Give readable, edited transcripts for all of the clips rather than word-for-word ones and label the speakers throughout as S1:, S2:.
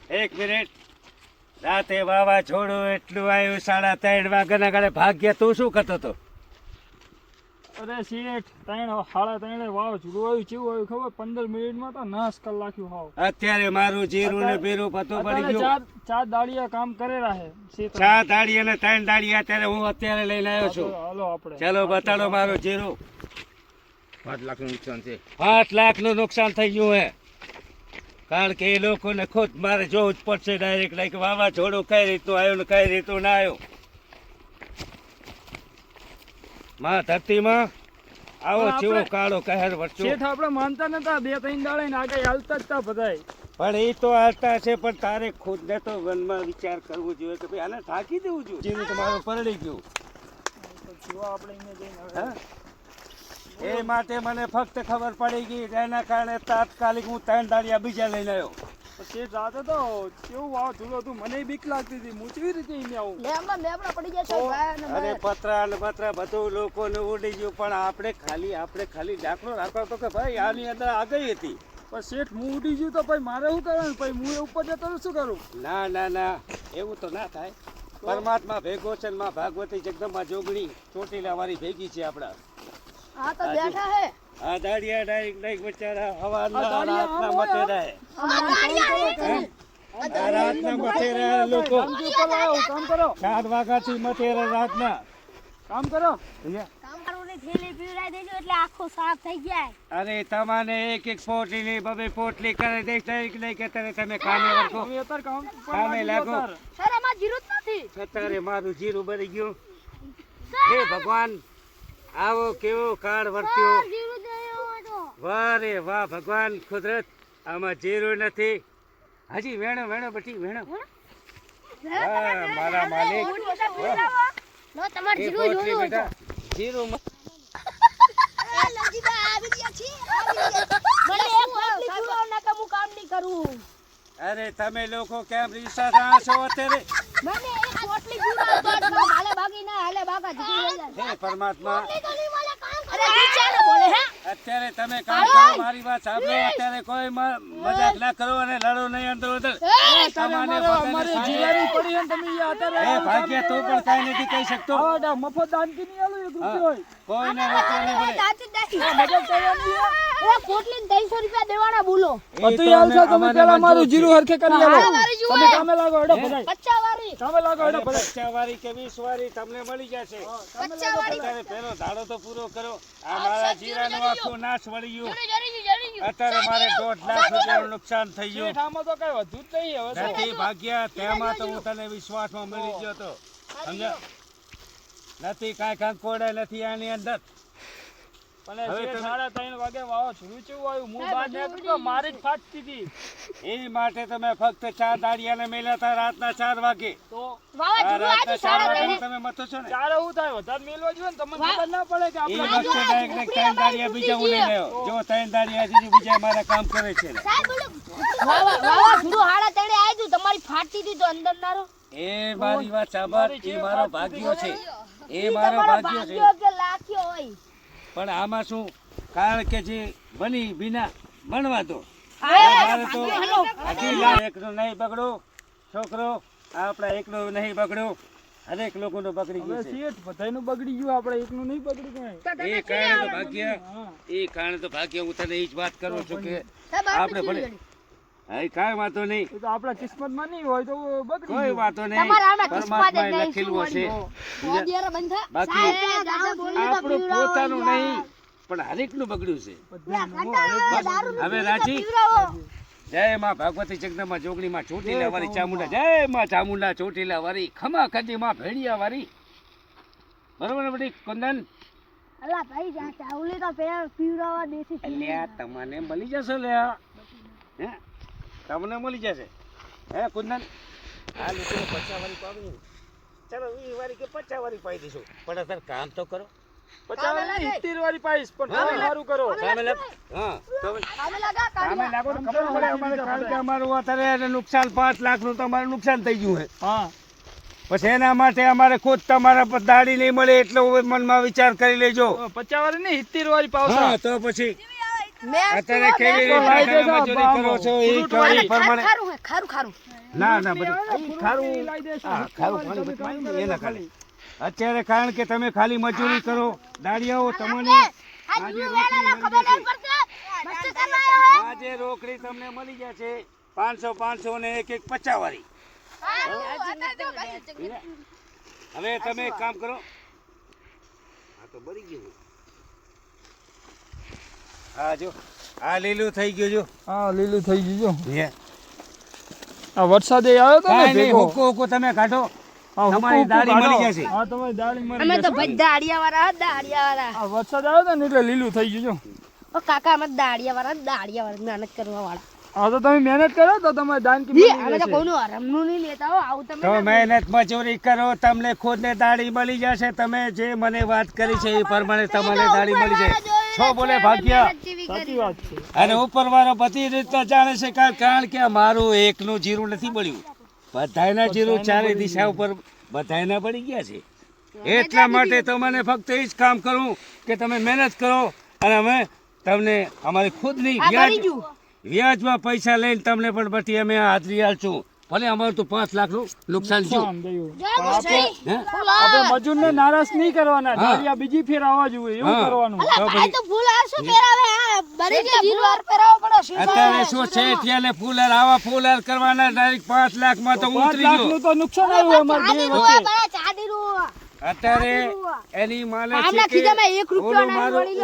S1: એક મિનિટ. રાતે વાવાઝોડું એટલું આવ્યું 3:30 વાગ્યાના ગાળે ભાગ્ય તું શું કરતો હતો?
S2: અરે શેઠ 3:30 વાવાઝોડું આવ્યું કેવું આવ્યું ખબર 15 મિનિટમાં તો નાશ કરી નાખ્યું હાવ.
S1: અત્યારે મારું જીરું ને બીરું પતું પડી ગયું.
S2: ચાર દાડિયા કામ કરેલા છે
S1: 4 દાડી અને 3 દાડી અત્યારે હું અત્યારે લઈને આવ્યો છું.
S2: હાલો આપણે
S1: ચાલો બતાડો મારું જીરું.
S3: 5 લાખનું નુકસાન છે.
S1: 5 લાખનું નુકસાન થઈ ગયું હે. કારણ કે એ લોકોને ખુદ મારે જોવું જ પડશે ડાયરેક્ટ લાઈક વાવાઝોડું કઈ રીતનું આવ્યું ને કઈ રીતનું ના આવ્યું. માં ધરતીમાં આવો ચેવો કાળો કહેર વરસ્યો.
S2: શેઠ આપણે માનતા નતા 2-3 દાડે ને આગળ હાલતા જ તા બધાય.
S1: પણ એ તો હાલતા છે પણ તારે ખુદને તો મનમાં વિચાર કરવો જોઈએ કે ભાઈ આને ઠાકી દેવું જોઈએ. જીરું તમારું પરડી ગયું.
S2: જો આપણે એને જઈને હવે
S1: હા? એ માટે મને ફક્ત ખબર પડી ગઈ એના કારણે તાત્કાલિક હું 3 દાડિયા બીજા લઈને આવ્યો.
S2: શેઠ રાતે તો કેવું વાવાઝોડું હતું મને બીક લાગતી હતી હું કેવી રીતે અહીંયા આવું.
S4: લેબડા પડી જાય છે ગાય ને
S1: અરે પતરા ને પતરા બધું લોકોને ઉડી ગયું પણ આપણે ખાલી દાખલો રાખો તો કે ભાઈ આની અંદર આ ગઈ હતી.
S2: પણ શેઠ હું ઉડી ગયું તો ભાઈ મારે શું કરવાનું ભાઈ હું એ ઉપર જતો તો શું કરું.
S1: ના એવું તો ના થાય. પરમાત્મા ભેગો છે ને માં ભાગવતી જગદંબા જોગણી ચોટીલા વાળી ભેગી છે આપડા.
S4: આ તો બેઠા હે
S1: આ દાડિયા ડાયરેક્ટ બચારા હવાના
S2: આ દાડિયા
S1: રાતના
S2: આમ
S1: મથે
S2: હોય.
S1: રહે. આ રાતના મથે રહે લોકો.
S2: કામ ઉપર લાવો, કામ કરો
S1: 4 વાગ્યાથી મથે રહે રાતના.
S2: કામ કરો.
S4: કામ કરવાની થેલી પીવડાઈ દેજો એટલે આખો સાફ થઈ જાય.
S1: અરે તમારે એક પોટલી બબે પોટલી કરે દે ડાયરેક્ટ લઈ કે તમે કામે વર્કો.
S2: હવે અત્યારે કામ ઉપર
S1: કામે લાગો.
S2: અત્યારે.
S4: સર આમાં જીરું જ નથી.
S1: અત્યારે મારું જીરું બળી ગયું. હે ભગવાન આવો કેવો કાળ વર્ત્યો.
S4: જીરું દેવું તો
S1: વાહ રે વાહ ભગવાન કુદરત આમાં જીરું નથી. હજી વેણો બટી વેણો. વાહ મારા માલિક.
S4: નો તમાર
S1: એ
S4: જીરું
S1: પોટલી
S4: જોયું
S1: બેટા જીરું
S4: એ લજીબા આવી ગયા છે મને એક પોટલી પીવડાવ ના કે હું કામ નહીં કરું.
S1: અરે તમે લોકો કેમ રીસા થા છો અત્યારે?
S4: મને એક પોટલી પીવડાવ તો હાલે ભાગી ના હાલે ભાગા જીરું લઈ જાય.
S1: હે પરમાત્મા
S4: તો નહીં મળે કામ અરે ટીચર ને બોલે હે
S1: અત્યારે તમે કામ કરો મારી વાત સાંભળો. અત્યારે કોઈ મજાક ના કરો અને લડો નહીં અંદર અંદર. તમારે
S2: અમારે જીરાની પડી હે ને તમે અહીંયા અત્યારે
S1: એ ભાગ્યા તું પણ કાઈ નથી કહી શકતો.
S2: આવા મફત દાન કે નહીં આલું એક રૂપિયો હોય.
S1: કોઈને રોકવા નહીં મળે.
S4: દાંત જ
S2: આ મદદ કરવાની હે.
S4: એ પોટલી ને 300 રૂપિયા દેવાના બોલો.
S2: બધું આવશે તમે પેલા મારું જીરું હરખે કરી આલો.
S4: હા, મારી જુઓ.
S2: તમે કામે લાગો હેડો બધાય.
S4: 50 વાળી
S2: કામે લાગો હેડો
S1: અરે
S2: બધાય.
S1: 50 વાળી કે 20 વાળી તમને મળી જશે.
S4: 50 વાળી
S1: અત્યારે પેલો ધાડો તો પૂરો કરો. આ મારા જીરાનું આખું નાશ વળી ગયું.
S4: જરી
S1: અત્યારે મારે 1.5 લાખ રૂપિયાનું નુકસાન થઈ ગયું.
S2: શેઠ, આમાં તો કઈ વધુ જ નહીં હવે તો.
S1: નથી ભાગ્યા તેમાં તો હું તને વિશ્વાસમાં મળી ગયો તો સમજ્યા? નથી કાંઈ કંકોડે નથી આની અંદર.
S2: પણ
S1: હવે
S2: શેઠ,
S1: તમે-
S2: 3:30 વાગે વાવાઝોડું કેવું આવ્યું હું બહાર નીકળતો મારી જ ફાટતી હતી.
S1: એ માટે તમે ફક્ત 4 દાડિયાને મેલ્યા હતા રાતના 4 વાગે.
S2: તો
S1: આ રાતના 4 વાગે તમે મતો છો ને
S2: ચાર એવું થાય વધારે મેલવા જોઈએ ને તમને ખબર ના પડે કે
S1: એ
S2: આપણે
S1: વખતે ડાયરેક્ટ 3 દાડિયા બીજા હું લઈ લેવો. જો 3 દાડિયા હજી બીજા મારા કામ કરે છે ને.
S4: વાવાઝોડું હાડા તણે આવ્યું તમારી ફાટતી હતી તો અંદર ના રહો.
S1: એ મારી વાત સાંભળ. એ મારો ભાગ્યો છે. એ મારો
S4: તમારો
S1: ભાગ્યો છે.
S4: ભાગ્યો કે લાખ્યો હોય.
S1: પણ આમાં શું કારણ કે જે બની બિના બનવા દો.
S4: હા,
S1: મારે તો
S4: ભાગ્યો હેલો.
S1: હજી લા એકનો નહીં બગડો છોકરો. આપણા એકનો નહીં બગડ્યો. હરેક લોકોનો બગડી
S2: હવે
S1: ગયું છે.
S2: શેઠ બધાયનું બગડી ગયું આપણે એકનું નહીં બગડ્યું કાંઈ.
S1: એ કારણે તો ભાગ્ય
S2: હા.
S1: એ કારણે તો ભાગ્ય હું તને એ જ વાત કરું છું કે
S4: સાહેબ,
S1: આપણે
S4: આટલું
S1: ભલે
S4: જીરું
S1: હા એ કાંઈ વાંધો નહીં.
S2: એ તો આપણા કિસ્મતમાં નહીં હોય તો બગડી
S1: કોઈ
S2: ગયું.
S1: વાતો નહીં.
S4: તમારા આમાં કિસ્મત જ
S1: પરમાત્માએ
S4: નહીં,
S1: લખેલું હશે.
S4: તો દિયારા બંધ થા.
S1: બાકી
S4: સાહેબ, દાદા બોલી તો
S1: આપણું
S4: પીવડાવો
S1: પોતાનું
S4: યાર.
S1: નહીં પણ હરેકનું બગડ્યું છે.
S2: બધાયનું.
S4: દારૂ નું
S1: હવે
S4: પીવું તો
S1: રાજી?
S4: પીવડાવો.
S1: જય માં ભગવતી જગદંબા જોગણીમાં ચોટીલા વાળી ચામુંડા. જય માં ચામુંડા ચોટીલા વાળી ખમા ખજી માં ભેડિયા વાળી. બરોબર ને બધી કુંદન?
S4: અલા ભાઈ જા ચાવલી તો પેલા પીવડાવવા દેશી
S1: અલ્યા તમને મળી જશે લ્યા. હે તમને મળી જશે. હે કુંદન આ લોકોને 50 વાળી પાવી. ચાલો 20 વાળી કે 50 વાળી પાઈ દઈશું. પણ અત્યારે કામ તો કરો.
S2: 50 વાળી 70 વાળી પાઈશ પણ તમે સારું કરો.
S1: કામે લાગ. હા તો
S4: કામે લગા
S1: કામે
S4: કાઢવા.
S1: લાગો તો ખબર પડે અમારે. કારણ કે અમારું અત્યારે નુકસાન 5 લાખનું તમારું નુકસાન થઈ ગયું છે.
S2: હા
S1: પછી એના માટે અમારે ખુદ તમારા પર દાડી નહીં મળે એટલો મનમાં વિચાર કરી લેજો.
S2: 50 વાળી નહીં 70 વાળી પાવસા.
S1: હા તો પછી અત્યારે કેવી રીતે તમે મજૂરી કરો છો એ કહો એ પ્રમાણે.
S4: ખારું હે, ખારું.
S1: ના ના બધું ખારું હા, ખારું પાણી બધું પાણી ને એના ખાલી અત્યારે કારણ કે તમે ખાલી મજૂરી કરો દાડિયાઓ તમને આજે રોકડી તમને મળી જશે 500 ને એક 50 વાળી. હવે તમે એક કામ કરો આ તો બળી ગયું. હા જો આ લીલું થઈ ગયું જો.
S2: હા લીલું થઈ ગયું જો.
S1: હે
S2: આ વરસાદ એ આવ્યો તો ને
S1: કાંઈ નહીં,
S2: ભેગો.
S1: હુક્કો તમે કાઢો
S2: હા,
S1: તમારી
S2: હુક્કો
S1: દાઢી
S2: કાઢો.
S1: મળી જશે.
S2: હા તમારી દાઢી મળી
S4: અમે તો
S2: જશે.
S4: ભાઈ દાડિયાવાળા.
S2: આ વરસાદ આવ્યો તો ને એટલે લીલું થઈ ગયું જો.
S4: ઓ કાકા અમે દાડિયાવાળા મહેનત કરવા વાળા.
S2: હા તો તમે મહેનત કરો તો તમારે દાનકી
S4: ઈ,
S2: મળી
S4: અમે તો
S2: જશે.
S4: કોઈનું આરામનું નહીં લેતા હો. આવું તમે
S1: તો
S4: ના
S1: મહેનત મજૂરી કરો તમને ખુદને દાઢી મળી જશે. તમે જે મને વાત કરી છે એ પ્રમાણે તમને દાઢી મળી જાય. છો બોલે ભાગ્યા.
S2: સાચી વાત છે.
S1: અને ઉપરવાળો બધી રીતના જાણે છે કારણ કે મારું એકનું જીરું નથી બળ્યું, બધાયના જીરું ચારે દિશા ઉપર બધાયના બળી ગયા છે. એટલા માટે તો મને ફક્ત એ જ કામ કરું કે તમે મહેનત કરો અને અમે તમને અમારી ખુદની
S4: આ બળી ગયું.
S1: વ્યાજમાં પૈસા લઈને તમને પણ બધી અમે હાજરી આલશું. ભલે અમારું તો 5 લાખનું નુકસાન થયું.
S2: કામ થયું.
S1: હે?
S2: આપણે મજૂરને નારાજ નહીં કરવાના.
S1: હા.
S2: દાળિયા બીજી ફેર આવવા જોઈએ એવું
S1: હા.
S2: કરવાનું.
S1: તો પછી
S4: તો ફૂલ આ શું પહેરાવે? આ બરી ગયા ફૂલ વાર પહેરાવો પડો. શું
S1: અત્યારે શું છે એટલે ફૂલર આવા ફૂલર કરવાના ડાયરેક્ટ 5 લાખમાં તો
S2: 5
S1: ઉતરી ગયો.
S2: લાખનું તો નુકસાન આવ્યું અમારે બે વચ્ચે.
S4: ચાંદીનું.
S1: અત્યારે એની માને છે
S4: આમના
S1: કે
S4: ખીજામાં 1 રૂપિયો
S1: ઓલું
S4: ના
S1: મારું
S4: મળી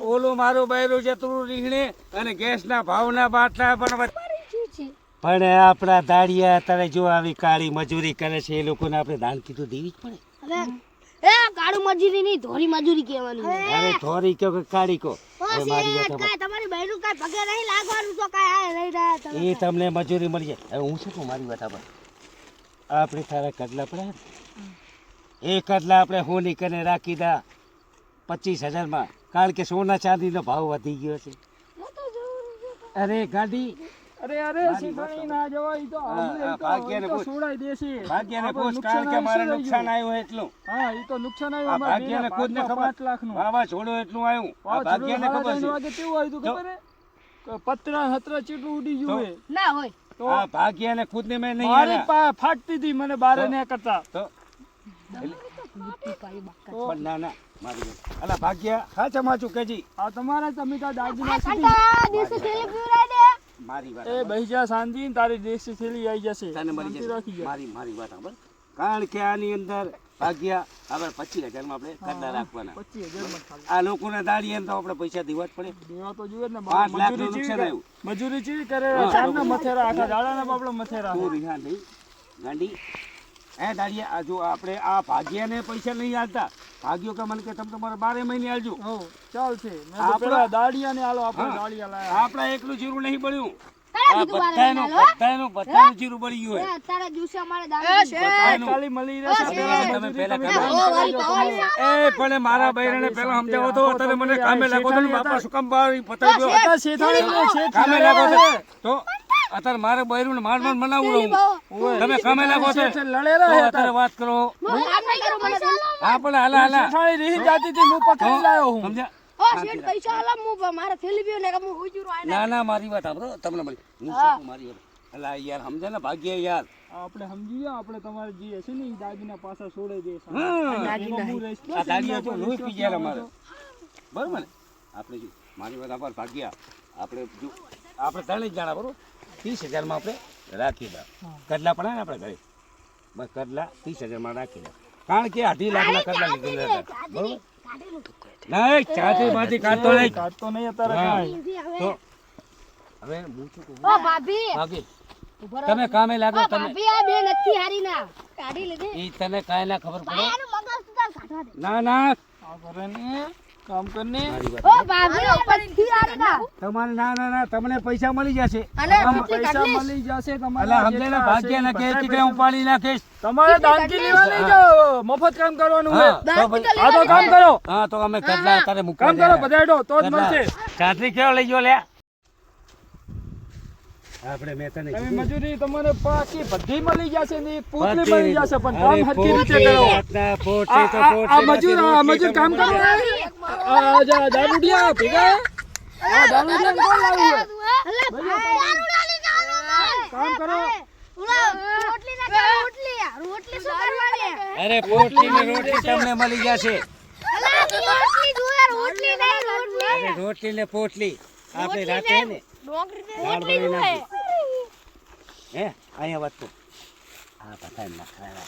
S4: લો
S1: ઓલું મારું બૈરું જતું રીંગણે અને ગેસના ભાવના બાટલા પણ પણ આપણા દાડિયા અત્યારે જો આવી કાળી મજૂરી કરે છે એ લોકોને આપણે દાન કીધું દેવી જ પડે.
S4: હવે એ કાળું મજૂરી નહીં, ધોરી મજૂરી કહેવાની.
S1: અરે થોરી કહો કે કાળી કહો હવે મારી વાત સાંભળો.
S4: તમારી બહેનું કાંઈ પગે નહીં લાગવાનું તો કાંઈ આ લઈ રહ્યા તમે.
S1: એ તમને મજૂરી મળી જાય. હવે હું શું કહું મારી વાત સાંભળ. આપણે તારા કડલા પડ્યા ને, એ કડલા આપણે હોલી કરીને રાખી દા 25,000માં, કારણ કે સોના ચાંદીનો ભાવ વધી ગયો છે. અરે ગાડી
S2: અરે શીખણી ના જવાય ઈ તો આપણે ઈ તો-
S1: ભાગ્યને
S2: ઈ તો
S1: પૂછ.
S2: છોડાઈ દેશે.
S1: ભાગ્યને
S2: આપણે
S1: પૂછ કારણ કે મારે
S2: નુકસાન
S1: નુકસાન આવ્યું એટલું.
S2: હા ઈ તો નુકસાન આવ્યું
S1: આ
S2: અમારે
S1: ભાગ્યને
S2: બેના
S1: ખુદને
S2: પાંચમાં
S1: ખબર
S2: 5 લાખનું.
S1: વાવાઝોડું એટલું આવ્યું. આ ભાગ્યને ખબર
S2: વાગે
S1: છે.
S2: કેવું આવ્યું તું
S1: તો-
S2: ખબર હે? કે પતરા હતરા ચેટલું ઉડી ગયું હે.
S4: ના હોય.
S2: તો
S1: આ ભાગ્યને ખુદને મેં નહીં
S2: મારી
S1: આલ્યા.
S2: ફાટતી હતી મને બારે
S1: તો-
S2: ને કરતા.
S1: તો
S2: તો
S1: પણ ના ના મારી વાત. અલા ભાગ્ય હા ચમાચું કેજી
S2: આ તમારા તમે તાર દાદીના સીધી
S4: કાંટા દિવસે થેલી પીવડાવી દે.
S1: મારી વાત
S2: એ બહીજા શાંતિ ને તારી દેશી થેલી આવી જશે.
S1: તને મળી
S2: શાંતિ
S1: જશે.
S2: રાખી જાય.
S1: મારી વાત સાંભળ. કારણ કે આની અંદર ભાગ્યા આપણે 25,000 માં આપણે કડલા રાખવાના.
S2: 25,000 માં ખાલી.
S1: આ લોકોને દાડીએ તો આપણે પૈસા દેવા જ પડે.
S2: દેવા તો જોઈએ જ ને.
S1: 5 લાખનું
S2: મજૂરી
S1: નુકસાન
S2: ચીવી
S1: આવ્યું.
S2: મજૂરી ચીવી કરે
S1: હા.
S2: ચારના મથેરા આખા દાડાના બાપડા મથેરા.
S1: તું રિહાન નહીં ગાંડી એ દાડીએ આ જો આપણે આ ભાગ્યાને પૈસા નહીં આલતા. ભાગ્યો કે મને કે તમે તમારે 12 મહિને આલજો.
S2: હો ચાલશે. મેં તો
S1: આપણા-
S2: પેલા દાડિયાને આલો આપણે
S1: હા.
S2: દાડિયા લાયા.
S1: આપણા એકલું જીરું નહીં બળ્યું.
S4: તારા
S1: આ
S4: બીજું બારે
S1: બધાયનું
S4: હાલો.
S1: બધાયનું જીરું બળી ગયું
S4: એ
S1: હોય.
S4: અત્યારે દિવસે અમારે દારૂ
S1: બધાયનું.
S2: ખાલી મળી રહેશે.
S4: હા,
S2: પેલા
S1: તમે
S2: મજૂરી
S1: પહેલા
S2: તમે
S1: કરો.
S2: કામ કરજો તમે.
S1: એ પણ મારા બૈરાને પહેલા સમજાવો તો અત્યારે મને કામે લાગો તો ને બાપા શું કામ બાર પતાવી દો.
S2: અત્યારે શેઠાણીને શેઠ
S1: કામે
S2: લડ્યા
S1: લાગો
S2: હે.
S1: તો અત્યારે મારે બૈરું માર મનાવું રહું.
S2: ઓય.
S1: તમે કામે લાગો છો
S2: શેઠ લડેલા હે
S1: તો
S2: અત્યારે.
S1: અત્યારે વાત કરો.
S4: હું કામ નહીં કરું મને તો.
S1: હા પણ હાલા
S2: શેઠાણી રીહ જાતી હતી, હું પકડી લાયો હું.
S1: સમજ્યા?
S4: ઓ શેઠ પૈસા આલા હું મારે થેલી પીવું ને કે હું હુજુરો આને.
S1: ના ના મારી વાત સાંભળો તમને મળી હું શું કહું મારી વાત. અલા યાર સમજે ને ભાગ્ય યાર.
S2: આપણે સમજી ગયા આપણે તમારે જે હશે ને એ દાગીના પાછા છોડાઈ દેશે.
S1: હમ.
S2: એમાં હું રહીશ.
S1: આ દાડિયા જો લોહી પી ગયા અમારે. બરોબર ને આપણે જો મારી વાત આભાર ભાગ્યા આપણે જો આપણે ત્રણેય જ જાણા બરોબર 30,000 માં આપણે રાખી દા. કડલા પણ ને આપણે ઘરે બસ કડલા 30,000 માં રાખી દા. કારણ કે 2.5 લાખના કડલા લીધેલા હતા બરોબર. નહીં ચાથી બાથી કાઢતો નહીં.
S2: કાઢતો નહીં અત્યારે
S1: હા.
S2: કાંઈ.
S1: તો હવે હું શું કહું
S4: ઓ ભાભી
S1: ભાગી તમે કામે લાગો
S4: ઓ
S1: તમે
S4: ભાભી આ બે નથી હારી ના કાઢી લેજે.
S1: ઈ તને કાંઈ ના ખબર પડે.
S4: આનું મગજ સુધાર કાઢવા દે.
S1: ના ના
S2: આ કરે ને કામ કરને.
S1: મારી વાત
S4: ઓ ભાભી ઉપરથી હારી ના.
S1: તમારે ના ના ના તમને પૈસા મળી જશે.
S4: અને
S2: આમ
S4: કેટલી
S2: પૈસા
S4: કાઢલીશ?
S2: મળી જશે
S1: અલા
S2: તમારા
S1: સમજે ને
S2: જેટલા
S1: ભાગ્ય ને
S2: હશે
S1: કે
S2: એ
S1: કે હું પાડી નાખીશ.
S2: તમારે દાનકી લેવા નહીં જાઓ. મફત કામ કરવાનું છે.
S1: હા, તો પછી-
S2: આ તો કામ કરો.
S1: હા તો અમે કડલા તારે મૂકવા
S2: કામ કરો બધાયડો તો જ
S1: કડલા.
S2: મળશે.
S1: ચાતરી કેવો લઈ ગયો લે આપણે મેં તને
S2: તમે
S1: કીધું.
S2: મજૂરી તમારે પાકી બધી મળી જશે ને એક પૂતળી
S1: બધી
S2: મળી જશે પણ કામ
S1: અરે
S2: હરખી રીતે
S1: પોટલી,
S2: કરો.
S1: આટલા પોટલી તો
S2: આ
S1: પોટલી
S2: મજૂર
S1: નથી,
S2: મજૂર કામ
S1: રોટલી
S2: કરો.
S1: તમે
S2: આ દારૂડિયા ભેગા આ દારૂ લઈને કોણ લાવ્યું છે?
S4: અલા ભાઈ દારૂ ડાલી જાવ
S2: કામ કરો.
S4: રોટલી ના ખાવ રોટલી શું કરવાની
S1: અરે પોટલી ને રોટલી તમને મળી જશે.
S4: અલા રોટલી જોઈએ રોટલી નહીં રોટલી
S1: અરે રોટલી ને પોટલી આપણે રાતે ને
S4: ડોંગરી ને
S1: દાળ
S4: રોટલી
S1: બનાવી
S4: જોઈએ
S1: નાખી. હે અહીંયા વાત તો આ પતા ના ખાય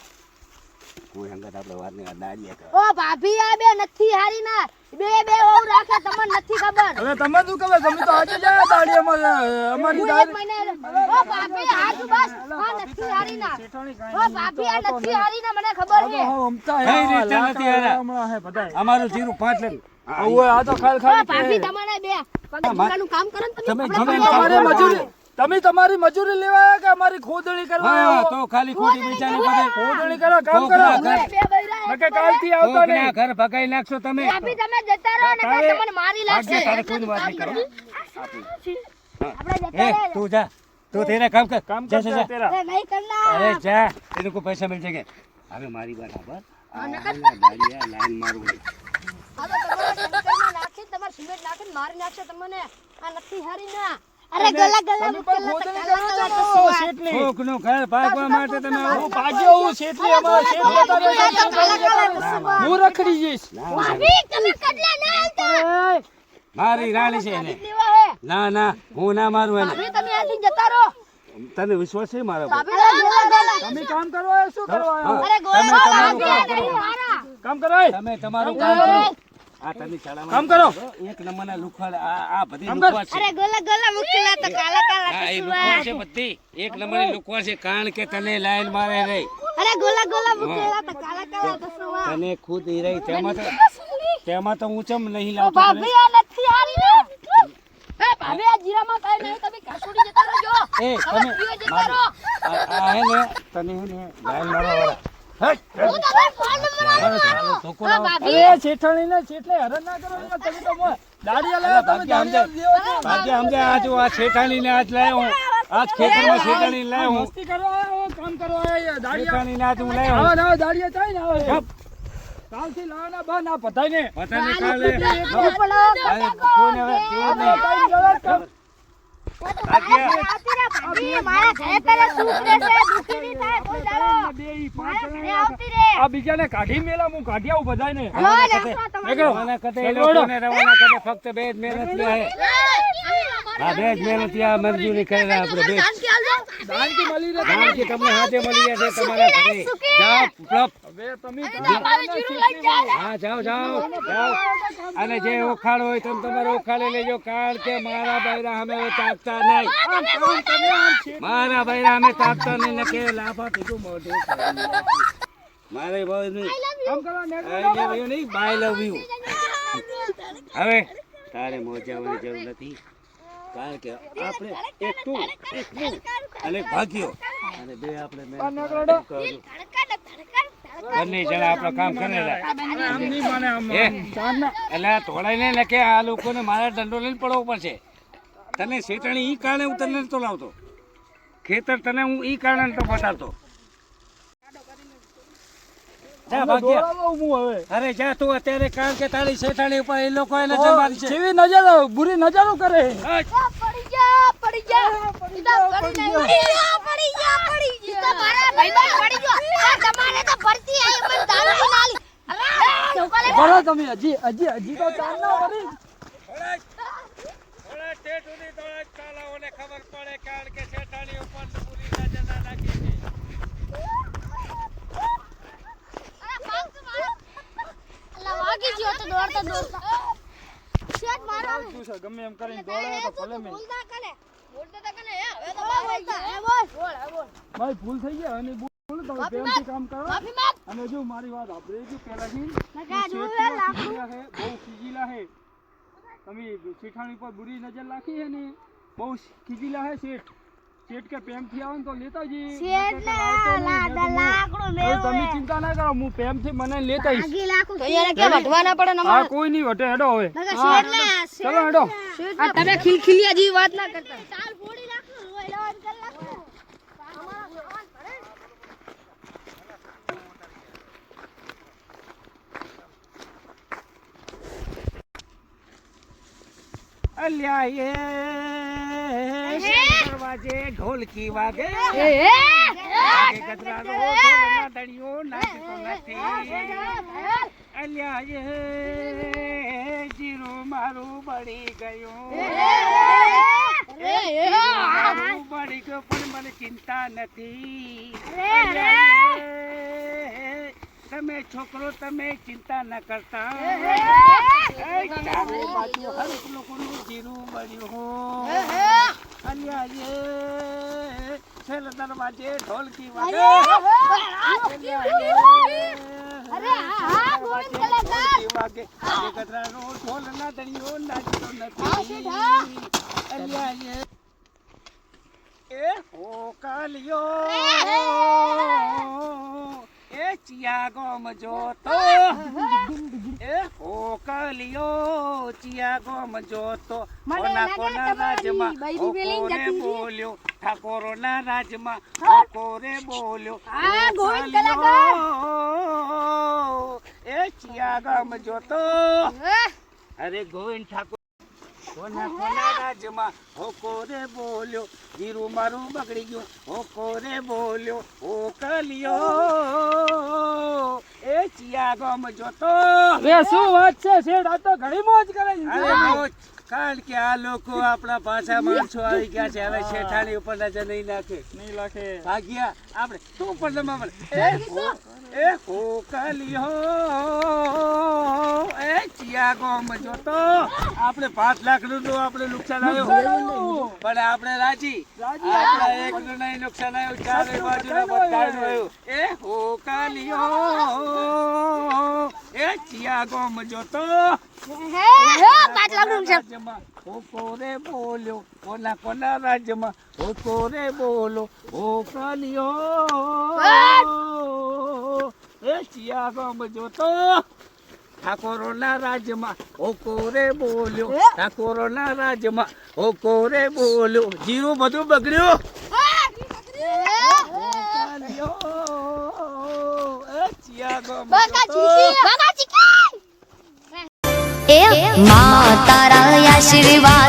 S1: કોઈ અંગત આપણે વાત ને દાડીએ કરે.
S4: ઓ ભાભી આ બે નથી હારી ના બે વહુ રાખે તમને નથી ખબર
S2: હવે તમે શું કહો? તમે તો આજે જ આયા દાડિયામાં, અમારી
S4: હું એક
S2: દાડી.
S4: મહિને ઓ ભાભી હાજુ બસ આ નથી હારી ના
S2: શેઠાણી કાંઈ
S4: ઓ
S2: નહીં,
S4: ભાભી
S2: તો
S4: આ
S2: આ તો
S4: નથી
S2: નહીં.
S4: હારી ના મને ખબર
S2: આ તો
S4: છે
S2: હવે અમતા હે,
S1: કઈ
S2: આ
S1: રીતે
S2: લાકડા
S1: નથી હારા?
S2: હમણાં હે બધાય.
S1: અમારું જીરું 5 લડી.
S2: ઓવે, આ તો ખાલી
S4: ઓ
S2: ખાલી
S4: ભાભી
S2: કે.
S4: તમારે બે પગારનું કામ કરો ને
S1: તમે
S4: આપણે
S1: ગમે
S4: પગાર
S1: તમારે
S4: આપવાનું.
S2: તમે તમારી મજૂરી લેવા આવ્યા કે અમારી ખોદણી કરવા
S1: હા
S2: આવ્યા?
S1: તો ખાલી ખોટી વિચારો કરે.
S2: ખોદણી કરો, કામ કરો.
S1: કોકના ઘર
S4: બે બૈરા
S2: નકે કાલથી આવતા
S1: કોકના
S2: નહીં.
S1: ઘર ભગાઈ નાખશો તમે.
S4: ભાભી તમે જતા રહો ને
S2: તારે-
S4: તમને મારી
S1: ભાગ્ય
S4: લાગશે
S1: તારે કોઈની વાત નહીં કરો.
S4: આપણે
S1: એ
S4: જતા રહો
S1: તું જા તું તેરા કામ કર.
S2: કામ
S1: જા,
S2: કરતા
S1: જા, જા.
S2: તેરા.
S4: અરે નહીં કરના
S1: અરે જા એને કોઈ પૈસા મિલ જગે. હવે મારી વાત સાંભળ. આ દાડિયા લાઈન મારું.
S4: આ તો તમારા શંકરમાં નાખી તમાર સિમેન્ટ નાખીને મારી નાખશે તમને આ નથી હારી ના અરે ગલા ગલા
S2: તમે પણ ખોદણી કરો છો ને, શેઠની.
S1: કોકનું ઘર ભાગવા માટે તમે આવો.
S2: હું ભાગ્યો હું શેઠની, અમારા શેઠ જતા રહે, શેઠ જતા રહે. હું રખડી જઈશ.
S4: ભાભી તમે કડલા ના હાલતા
S1: મારી રાણી છે એને.
S4: લેવા હે
S1: ના ના હું ના મારું એને.
S4: ભાભી તમે આથી જતા રહો
S1: તને વિશ્વાસ છે મારા પર?
S4: ભાભી ગલા ગલા
S2: તમે કામ કરો, એ શું કરવા આવ્યા?
S4: અરે ગોળા
S1: તમારું
S4: ભાભી
S1: કામ
S4: નહીં મારા
S2: કામ કરો, એ.
S1: તમે તમારું કામ કરો. આ તને ચડાવવાનું
S2: કામ કરો.
S1: એક નંબરના લુખવાડ આ બધી
S2: કામ કર.
S1: લુખવાડ છે.
S4: અરે ગલા ગલા મુકેલા તો કાલા કાલા
S1: હા એ લુખવાડ છે બધી. એક નંબરની લુખવાડ છે કારણ કે તને લાઈન મારે રહી.
S4: અરે ગોલા ગોલા મુકેલા તો કાલા કાલા દસવા
S1: તને ખુદ ઈ રહી તેમાં તો હું ચમ નહીં
S4: ઓ
S1: લાવતો તને.
S4: ભાભી આ નથી હારી ના એ ભાભી આ જીરામાં કાઈ નહીં તમે કાસુડી જતા રહેજો
S1: એ
S4: હવે
S1: તમે
S4: પીવે જતા રહો
S1: આ હે ને તને હે ને લાઈન મારવા વાળા. હટ.
S4: હું તમારો ફોન નંબર
S1: ચાલો, ચાલો, ધોકો
S4: ઓ
S1: લાવો.
S4: ભાભી
S2: અરે શેઠાણી ને શેઠને હેરાન ના કરો યાર. તમે તો દાડિયા લાવ્યા, તમે દાડિયા દેવો છો.
S1: ભાગ્ય સમજે આજ હું આ શેઠાણીને આજ લાવ્યો હું. આજ ખેતરમાં શેઠાણીને લાવ્યો હું.
S2: મસ્તી કરવા આવ્યા, કામ કરવા આવ્યા, દાડિયા.
S1: શેઠાણીને આજ હું લાવ્યો હું.
S2: આવા નવા દાડિયા થાય ને આવે.
S1: ચપ.
S2: કાલથી લાવવાના બા ના પતાય ને.
S1: પતાને કાલે
S4: પણ
S1: કોઈને હવે જોર નહીં.
S2: કાંઈ જવાબ કર.
S4: ભાભી મારા ઘરે કરે સુખ દેશે દુખી નહીં થાય કોઈ દાડો
S2: બે ઈ પાંચ
S4: ઘરે
S2: જણા
S4: આવતી રે
S2: આ બીજાને કાઢી મેલા, હું કાઢી આવું બધાને.
S4: જો નાખો તમારે
S1: રવાના કદે એ લોકોને રવાના કદે ફક્ત બે જ મહેનતિયા હે. હા બે જ મહેનતિયા મજૂરી કરેલા આપણે બે જ.
S2: દાનથી મળી રહે.
S1: કારણ કે તમને હાથે મળી ગયા છે તમારા ઘરે. જાઓ પ્રપ.
S2: હવે તમે
S1: હા જાઓ જાઓ જાઓ. અને જે ઓખાડ હોય તમે તમારે ઓખાડે લેજો કારણ કે મારા બૈરા અમે હવે તાકતા નહીં. મારા બૈરા અમે તાકતા નહીં ને કે લાફા પીધું મોઢું ખાઈ. મારે બહુ નહીં
S2: કામ કરવા ને.
S1: I love you નહીં બાય લવ યુ. હવે તારે મોજાવાની જરૂર નથી કારણ કે આપણે એક તું અને ભાગ્યો અને બે આપણે મહેનત કરશું. બંને જણા આપણું કામ કરેલા.
S2: આમ નહીં માને આમ.
S1: એ
S2: ચાંદના.
S1: એટલે આ તોડાઈને ને કે આ લોકોને મારા દંડો લઈને પડવો પડશે. તને શેઠાણી ઈ કારણે હું તને નતો લાવતો. ખેતર તને હું ઈ કારણે નતો બતાવતો. જા ભાગ્યા.
S2: દોડાવો હું હવે.
S1: અરે જા તું અત્યારે કારણ કે તારી શેઠાણી ઉપર એ લોકો એને જમાડી છે.
S2: જેવી નજર બુરી નજરો કરે.
S4: પડી જા પડી જા પડી જા મારા ભાઈબંધ પડી ગયો આ તમારે તો ભરતી આઈ મને દારૂ ની નાલી અરે ચોકાલે
S2: કરો તમે હજી તો ચાલ ના કરી.
S1: થોડા ટેટ સુધી થોડા ચાલાઓને ખબર પડે કારણ કે શેઠાણી ઉપર પૂરી નજર ના રાખી છે.
S4: અરે ભાગ તું મારો અલ્લા વાગી ગયો તો દોડતા શેટ મારો
S2: શું છે, ગમે એમ કરીને દોડાવે તો ભલે મેં.
S4: બોલતા કને હવે તો બોલતા હે બોલ
S2: ભાઈ ભૂલ થઈ ગયા અને ભૂલ તમે પ્રેમથી કામ કરો.
S4: માફી માંગ
S2: અને જો મારી વાત આપણે જો પહેલાથી
S4: નકા જોવે લાખું
S2: બહુ ખીજીલા હે. તમે શેઠાણી પર બુરી નજર રાખી હે ને બહુ ખીજીલા હે શેઠ. શેઠ કે પ્રેમથી આવે ને તો લેતા જઈએ.
S4: શેઠ ને લાકડું
S2: હવે
S4: મેવો
S2: તમે ચિંતા ના કરો, હું પ્રેમથી મને લેતા આવીશ.
S4: આગી લાખું તો યાર કે વઢવાના પડે
S2: હા કોઈ નહીં વટે હેડો હવે.
S4: નકા શેઠ ને
S2: ચલો હેડો.
S4: આ તમે ખીલખીલિયા જેવી વાત ના કરતા ચાલ ફોડી નાખું રોય લાવન કર નાખું અમારા ભગવાન પડે
S2: એ
S1: અલ્યા એ દરવાજે ઢોલકી વાગે વાગે ગદરાનો ઢોલના દળિયો નાચતો નથી અલ્યા એ જીરું મારું બળી ગયું મારું બળી ગયું પણ મને ચિંતા નથી તમે છોકરો તમે ચિંતા ન કરતા ચારે બાજુ હરેક લોકોનું જીરું બળ્યું અલ્યા એ છેલ્લા દરવાજે ઢોલકી વાગે વાગે ગદરાનો ઢોલના દળિયો નાચતો નથી અલ્યા એ હો કાલિયો એ ચિયા ગોમ જોતો એ હો કાલિયો ચિયા ગોમ જોતો કોના કોના રાજમાં કોરે બોલ્યો ઠાકોરોના રાજમાં કોરે બોલ્યો એ ચિયા ગોમ જોતો અરે ગોવિંદ ઠાકોર કોના કોના રાજમાં કોરે બોલ્યો જીરું મારું બગડી ગયું કોરે બોલ્યો ઓ કલિયો એ ચિયા ગમ જોતો
S2: બે શું વાત છે શેઠ આ તો ઘણી મોજ કરે છે
S1: અરે મોજ કારણ કે આ લોકો આપણા પાછા માણસો આવી ગયા છે હવે શેઠાણી ઉપર નજર નહીં નાખે
S2: નહીં લાખે
S1: ભાગ્યા આપણે તું ઉપર જમા એ હો કલિયો એ ચિયા ગમ જોતો આપણે 5 લાખનું તો આપણે નુકસાન આવ્યું પણ આપણે રાજી આપણા એકનું નહીં નુકસાન આવ્યું ચારે બાજુના બધાનું આવ્યું એ હો કલિયો એ ચિયા ગમ જોતો રાજ્યમાં કોરે બોલ્યો કોના કોના રાજ્યમાં કોરે બોલો ઓ કલિયો એ ચિયા ગમ જોતો ઠાકોરોના રાજ્યમાં કોરે બોલ્યો ઠાકોરોના રાજ્યમાં કોરે બોલ્યો જીરું બધું બગડ્યું એ ચિયા ગમ
S5: એ માં તારા આશીર્વાદ